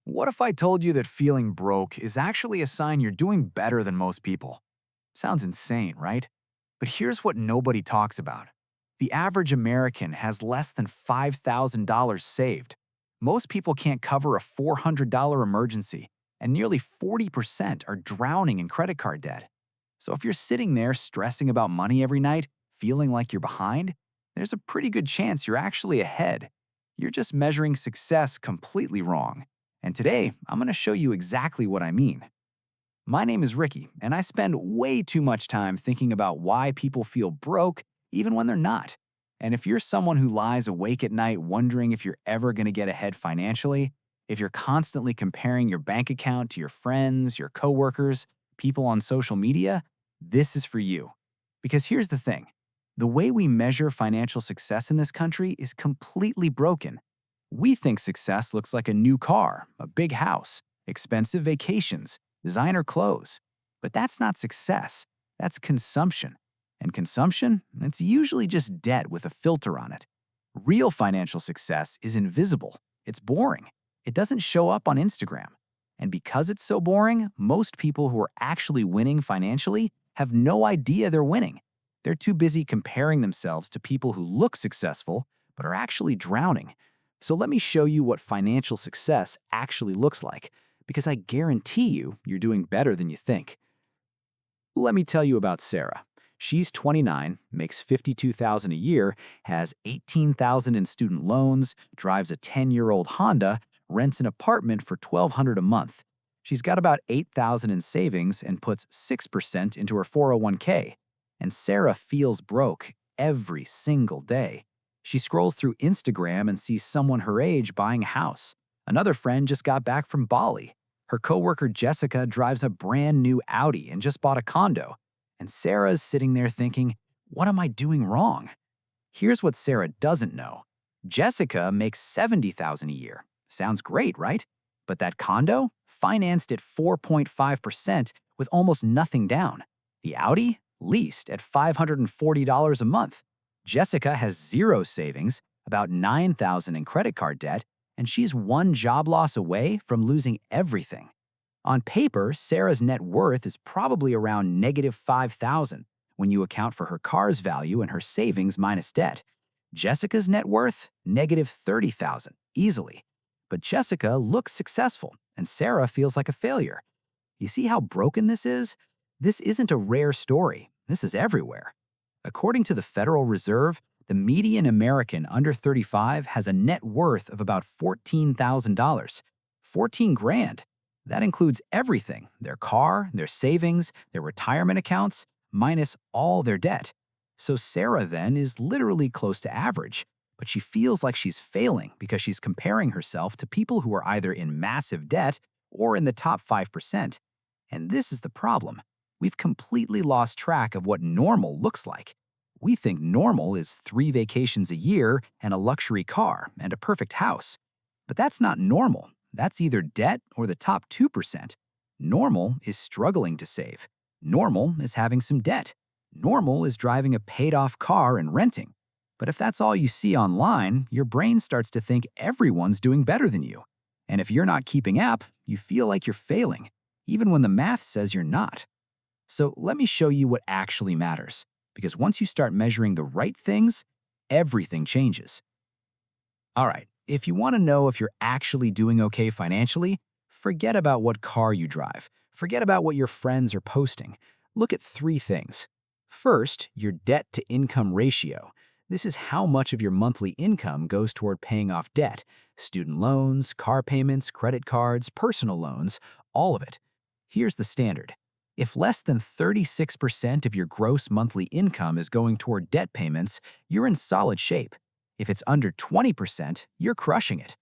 What if I told you that feeling broke is actually a sign you're doing better than most people? Sounds insane, right? But here's what nobody talks about. The average American has less than $5,000 saved. Most people can't cover a $400 emergency, and nearly 40% are drowning in credit card debt. So if you're sitting there stressing about money every night, feeling like you're behind, there's a pretty good chance you're actually ahead. You're just measuring success completely wrong. And today, I'm going to show you exactly what I mean. My name is Ricky, and I spend way too much time thinking about why people feel broke even when they're not. And if you're someone who lies awake at night wondering if you're ever going to get ahead financially, if you're constantly comparing your bank account to your friends, your coworkers, people on social media, this is for you. Because here's the thing. The way we measure financial success in this country is completely broken. We think success looks like a new car, a big house, expensive vacations, designer clothes. But that's not success. That's consumption. And consumption, it's usually just debt with a filter on it. Real financial success is invisible. It's boring. It doesn't show up on Instagram. And because it's so boring, most people who are actually winning financially have no idea they're winning. They're too busy comparing themselves to people who look successful but are actually drowning. So let me show you what financial success actually looks like, because I guarantee you're doing better than you think. Let me tell you about Sarah. She's 29, makes $52,000 a year, has $18,000 in student loans, drives a 10-year-old Honda, rents an apartment for $1,200 a month. She's got about $8,000 in savings and puts 6% into her 401k. And Sarah feels broke every single day. She scrolls through Instagram and sees someone her age buying a house. Another friend just got back from Bali. Her coworker Jessica drives a brand new Audi and just bought a condo. And Sarah's sitting there thinking, what am I doing wrong? Here's what Sarah doesn't know. Jessica makes $70,000 a year. Sounds great, right? But that condo? Financed at 4.5% with almost nothing down. The Audi? Leased at $540 a month. Jessica has zero savings, about $9,000 in credit card debt, and she's one job loss away from losing everything. On paper, Sarah's net worth is probably around -$5,000 when you account for her car's value and her savings minus debt. Jessica's net worth? -$30,000, easily. But Jessica looks successful, and Sarah feels like a failure. You see how broken this is? This isn't a rare story. This is everywhere. According to the Federal Reserve, the median American under 35 has a net worth of about $14,000. 14 grand. That includes everything: their car, their savings, their retirement accounts, minus all their debt. So Sarah then is literally close to average, but she feels like she's failing because she's comparing herself to people who are either in massive debt or in the top 5%. And this is the problem. We've completely lost track of what normal looks like. We think normal is 3 vacations a year and a luxury car and a perfect house. But that's not normal. That's either debt or the top 2%. Normal is struggling to save. Normal is having some debt. Normal is driving a paid-off car and renting. But if that's all you see online, your brain starts to think everyone's doing better than you. And if you're not keeping up, you feel like you're failing, even when the math says you're not. So let me show you what actually matters, because once you start measuring the right things, everything changes. All right, if you want to know if you're actually doing okay financially, forget about what car you drive. Forget about what your friends are posting. Look at 3 things. First, your debt-to-income ratio. This is how much of your monthly income goes toward paying off debt: student loans, car payments, credit cards, personal loans, all of it. Here's the standard. If less than 36% of your gross monthly income is going toward debt payments, you're in solid shape. If it's under 20%, you're crushing it.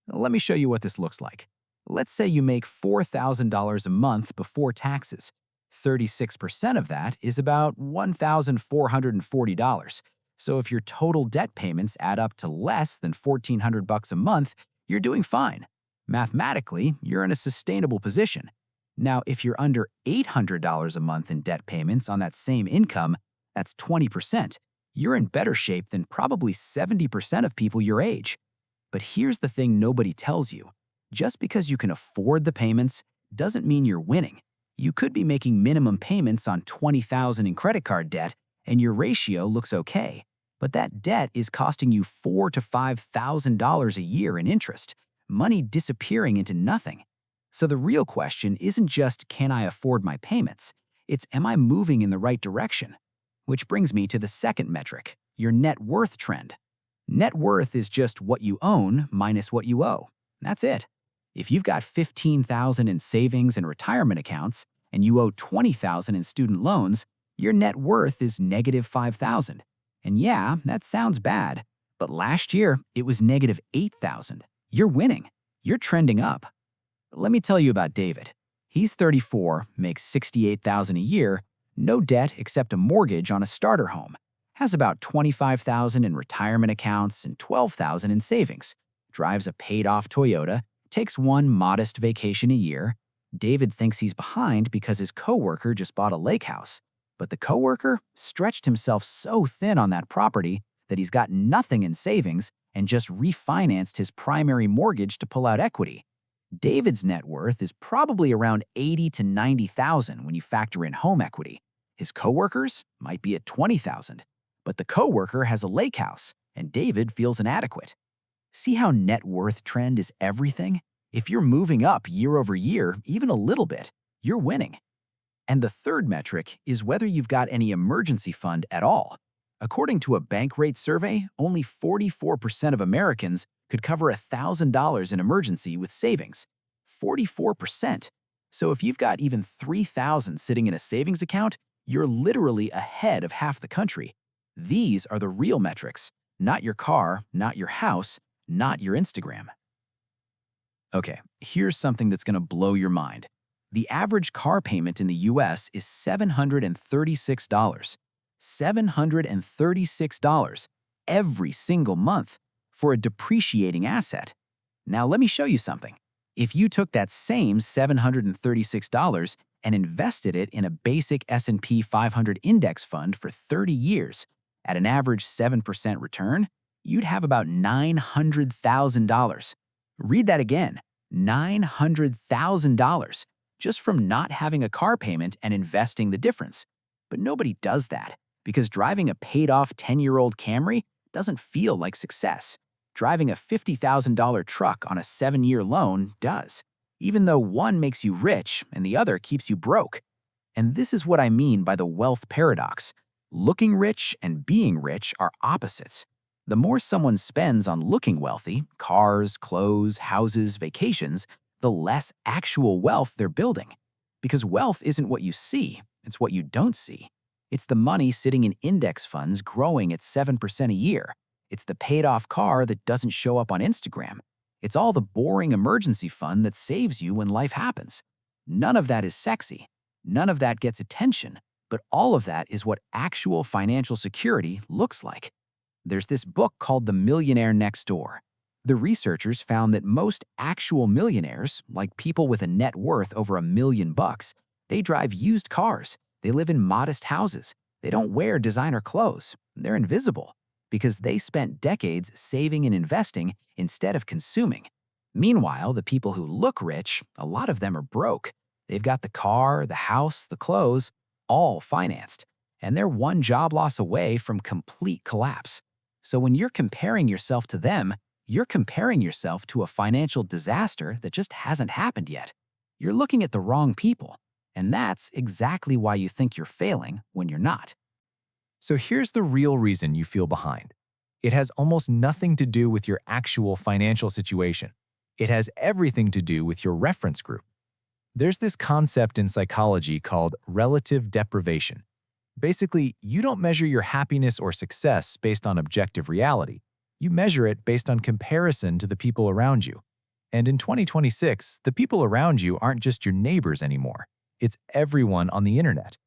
Let me show you what this looks like. Let's say you make $4,000 a month before taxes. 36% of that is about $1,440. So if your total debt payments add up to less than $1,400 a month, you're doing fine. Mathematically, you're in a sustainable position. Now, if you're under $800 a month in debt payments on that same income, that's 20%. You're in better shape than probably 70% of people your age. But here's the thing nobody tells you. Just because you can afford the payments doesn't mean you're winning. You could be making minimum payments on $20,000 in credit card debt and your ratio looks okay, but that debt is costing you $4,000 to $5,000 a year in interest, money disappearing into nothing. So the real question isn't just can I afford my payments, it's am I moving in the right direction? Which brings me to the second metric, your net worth trend. Net worth is just what you own minus what you owe. That's it. If you've got $15,000 in savings and retirement accounts and you owe $20,000 in student loans, your net worth is negative $5,000. And yeah, that sounds bad, but last year it was negative $8,000. You're winning. You're trending up. Let me tell you about David. He's 34, makes $68,000 a year, no debt except a mortgage on a starter home, has about $25,000 in retirement accounts and $12,000 in savings, drives a paid-off Toyota, takes one modest vacation a year. David thinks he's behind because his coworker just bought a lake house, but the coworker stretched himself so thin on that property that he's got nothing in savings and just refinanced his primary mortgage to pull out equity. David's net worth is probably around $80,000 to $90,000 when you factor in home equity. His coworkers might be at $20,000, but the coworker has a lake house and David feels inadequate. See how net worth trend is everything? If you're moving up year over year, even a little bit, you're winning. And the third metric is whether you've got any emergency fund at all. According to a bank rate survey, only 44% of Americans could cover $1,000 in emergency with savings. 44%. So if you've got even $3,000 sitting in a savings account, you're literally ahead of half the country. These are the real metrics, not your car, not your house, not your Instagram. Okay, here's something that's going to blow your mind. The average car payment in the US is $736. $736 every single month for a depreciating asset. Now let me show you something. If you took that same $736 and invested it in a basic S&P 500 index fund for 30 years at an average 7% return, you'd have about $900,000. Read that again, $900,000 just from not having a car payment and investing the difference. But nobody does that because driving a paid-off 10-year-old Camry doesn't feel like success. Driving a $50,000 truck on a 7-year loan does, even though one makes you rich and the other keeps you broke. And this is what I mean by the wealth paradox. Looking rich and being rich are opposites. The more someone spends on looking wealthy, cars, clothes, houses, vacations, the less actual wealth they're building. Because wealth isn't what you see, it's what you don't see. It's the money sitting in index funds growing at 7% a year. It's the paid-off car that doesn't show up on Instagram. It's all the boring emergency fund that saves you when life happens. None of that is sexy. None of that gets attention. But all of that is what actual financial security looks like. There's this book called The Millionaire Next Door. The researchers found that most actual millionaires, like people with a net worth over $1 million, they drive used cars. They live in modest houses. They don't wear designer clothes. They're invisible because they spent decades saving and investing instead of consuming. Meanwhile, the people who look rich, a lot of them are broke. They've got the car, the house, the clothes, all financed, and they're one job loss away from complete collapse. So when you're comparing yourself to them, you're comparing yourself to a financial disaster that just hasn't happened yet. You're looking at the wrong people, and that's exactly why you think you're failing when you're not. So here's the real reason you feel behind. It has almost nothing to do with your actual financial situation. It has everything to do with your reference group. There's this concept in psychology called relative deprivation. Basically, you don't measure your happiness or success based on objective reality. You measure it based on comparison to the people around you. And in 2026, the people around you aren't just your neighbors anymore. It's everyone on the internet.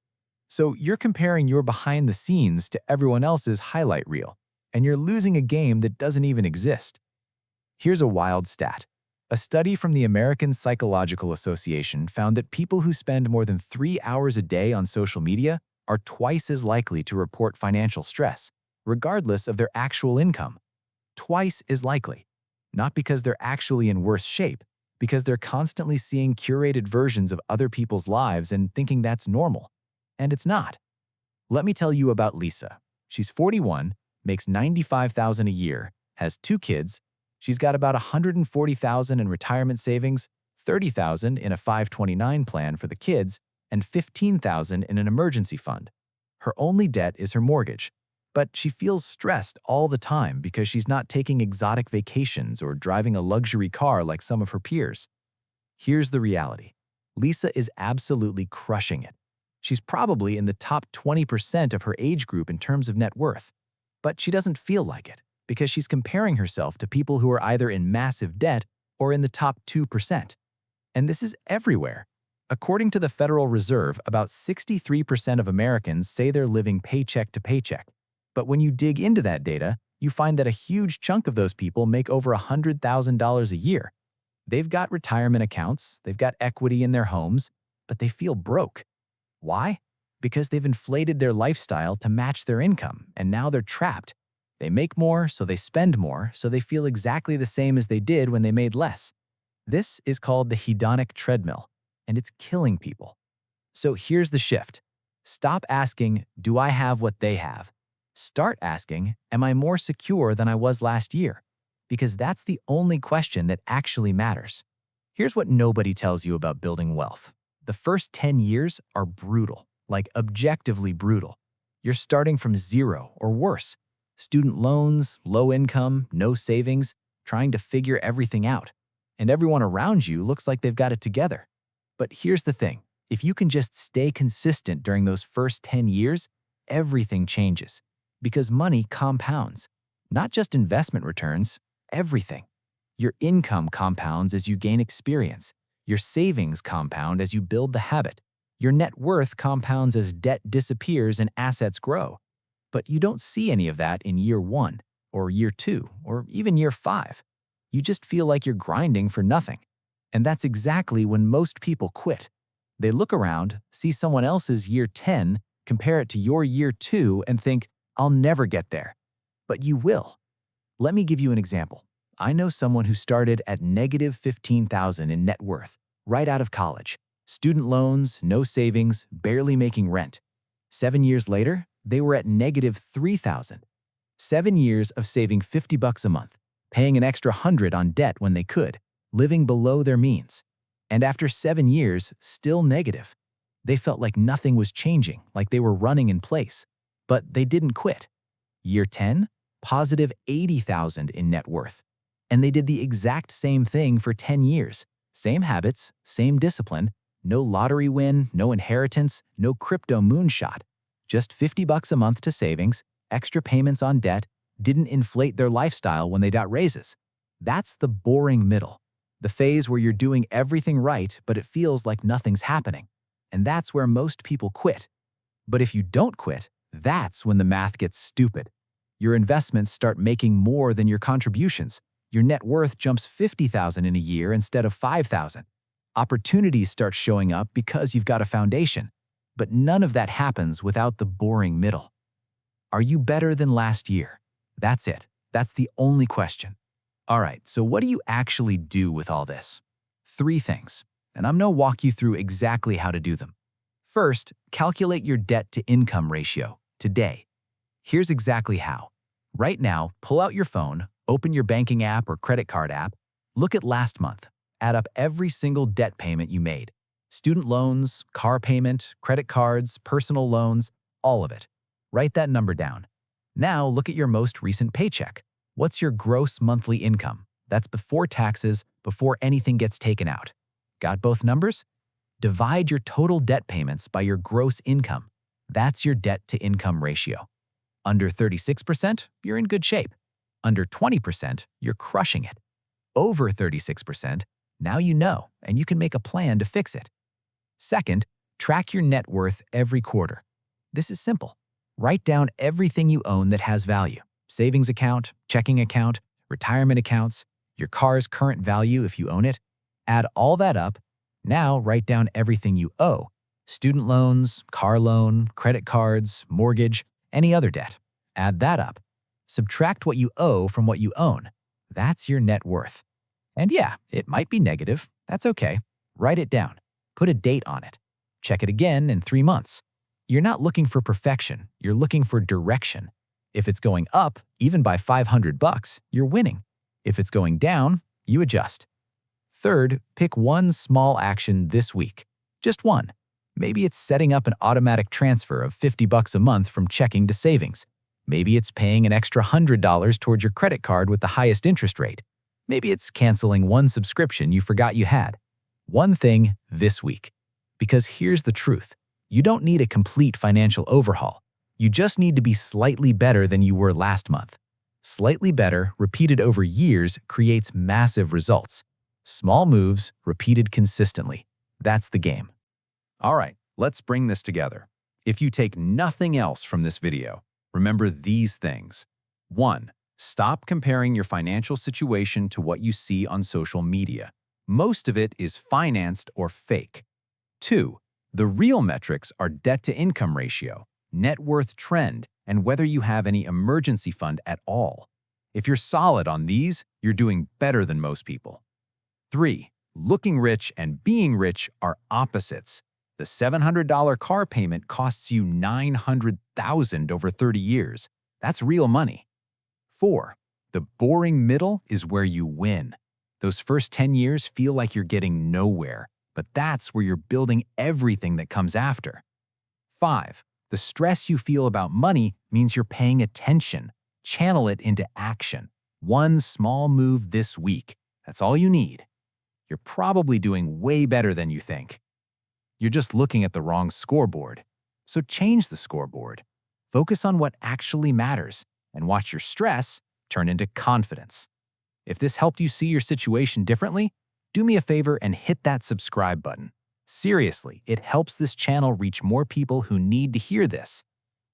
So you're comparing your behind the scenes to everyone else's highlight reel, and you're losing a game that doesn't even exist. Here's a wild stat. A study from the American Psychological Association found that people who spend more than 3 hours a day on social media are twice as likely to report financial stress, regardless of their actual income. Twice as likely. Not because they're actually in worse shape, because they're constantly seeing curated versions of other people's lives and thinking that's normal. And it's not. Let me tell you about Lisa. She's 41, makes $95,000 a year, has 2 kids. She's got about $140,000 in retirement savings, $30,000 in a 529 plan for the kids, and $15,000 in an emergency fund. Her only debt is her mortgage, but she feels stressed all the time because she's not taking exotic vacations or driving a luxury car like some of her peers. Here's the reality. Lisa is absolutely crushing it. She's probably in the top 20% of her age group in terms of net worth, but she doesn't feel like it because she's comparing herself to people who are either in massive debt or in the top 2%. And this is everywhere. According to the Federal Reserve, about 63% of Americans say they're living paycheck to paycheck. But when you dig into that data, you find that a huge chunk of those people make over $100,000 a year. They've got retirement accounts, they've got equity in their homes, but they feel broke. Why? Because they've inflated their lifestyle to match their income, and now they're trapped. They make more, so they spend more, so they feel exactly the same as they did when they made less. This is called the hedonic treadmill, and it's killing people. So here's the shift. Stop asking, do I have what they have? Start asking, am I more secure than I was last year? Because that's the only question that actually matters. Here's what nobody tells you about building wealth. The first 10 years are brutal, like objectively brutal. You're starting from zero or worse. Student loans, low income, no savings, trying to figure everything out. And everyone around you looks like they've got it together. But here's the thing. If you can just stay consistent during those first 10 years, everything changes. Because money compounds. Not just investment returns, everything. Your income compounds as you gain experience. Your savings compound as you build the habit. Your net worth compounds as debt disappears and assets grow. But you don't see any of that in year 1, or year 2, or even year 5. You just feel like you're grinding for nothing. And that's exactly when most people quit. They look around, see someone else's year 10, compare it to your year 2, and think, I'll never get there. But you will. Let me give you an example. I know someone who started at negative $15,000 in net worth, right out of college. Student loans, no savings, barely making rent. 7 years later, they were at negative $3,000. 7 years of saving $50 a month, paying an extra $100 on debt when they could, living below their means. And after 7 years, still negative. They felt like nothing was changing, like they were running in place. But they didn't quit. Year 10, positive $80,000 in net worth. And they did the exact same thing for 10 years. Same habits, same discipline, no lottery win, no inheritance, no crypto moonshot. Just $50 a month to savings, extra payments on debt, didn't inflate their lifestyle when they got raises. That's the boring middle. The phase where you're doing everything right, but it feels like nothing's happening. And that's where most people quit. But if you don't quit, that's when the math gets stupid. Your investments start making more than your contributions. Your net worth jumps $50,000 in a year instead of $5,000. Opportunities start showing up because you've got a foundation. But none of that happens without the boring middle. Are you better than last year? That's it. That's the only question. All right, so what do you actually do with all this? 3 things, and I'm going to walk you through exactly how to do them. First, calculate your debt-to-income ratio today. Here's exactly how. Right now, pull out your phone, open your banking app or credit card app, look at last month, add up every single debt payment you made. Student loans, car payment, credit cards, personal loans, all of it. Write that number down. Now look at your most recent paycheck. What's your gross monthly income? That's before taxes, before anything gets taken out. Got both numbers? Divide your total debt payments by your gross income. That's your debt-to-income ratio. Under 36%, you're in good shape. Under 20%, you're crushing it. Over 36%, now you know, and you can make a plan to fix it. Second, track your net worth every quarter. This is simple. Write down everything you own that has value. Savings account, checking account, retirement accounts, your car's current value if you own it. Add all that up. Now write down everything you owe. Student loans, car loan, credit cards, mortgage, any other debt. Add that up. Subtract what you owe from what you own. That's your net worth. And yeah, it might be negative. That's okay. Write it down. Put a date on it. Check it again in 3 months. You're not looking for perfection. You're looking for direction. If it's going up, even by $500, you're winning. If it's going down, you adjust. Third, pick one small action this week. Just one. Maybe it's setting up an automatic transfer of $50 a month from checking to savings. Maybe it's paying an extra $100 towards your credit card with the highest interest rate. Maybe it's canceling one subscription you forgot you had. One thing this week. Because here's the truth. You don't need a complete financial overhaul. You just need to be slightly better than you were last month. Slightly better, repeated over years, creates massive results. Small moves, repeated consistently. That's the game. All right, let's bring this together. If you take nothing else from this video, remember these things. 1. Stop comparing your financial situation to what you see on social media. Most of it is financed or fake. 2. The real metrics are debt-to-income ratio, net worth trend, and whether you have any emergency fund at all. If you're solid on these, you're doing better than most people. 3. Looking rich and being rich are opposites. The $700 car payment costs you $900,000 over 30 years. That's real money. 4. The boring middle is where you win. Those first 10 years feel like you're getting nowhere, but that's where you're building everything that comes after. 5. The stress you feel about money means you're paying attention. Channel it into action. One small move this week. That's all you need. You're probably doing way better than you think. You're just looking at the wrong scoreboard. So change the scoreboard. Focus on what actually matters and watch your stress turn into confidence. If this helped you see your situation differently, do me a favor and hit that subscribe button. Seriously, it helps this channel reach more people who need to hear this.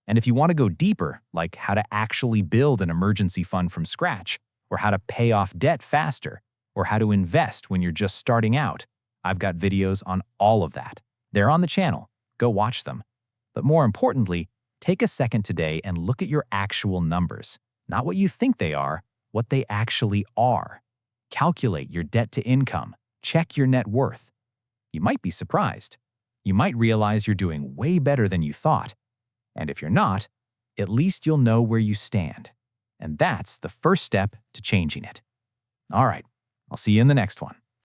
And if you want to go deeper, like how to actually build an emergency fund from scratch, or how to pay off debt faster, or how to invest when you're just starting out, I've got videos on all of that. They're on the channel. Go watch them. But more importantly, take a second today and look at your actual numbers. Not what you think they are, what they actually are. Calculate your debt to income. Check your net worth. You might be surprised. You might realize you're doing way better than you thought. And if you're not, at least you'll know where you stand. And that's the first step to changing it. All right, I'll see you in the next one.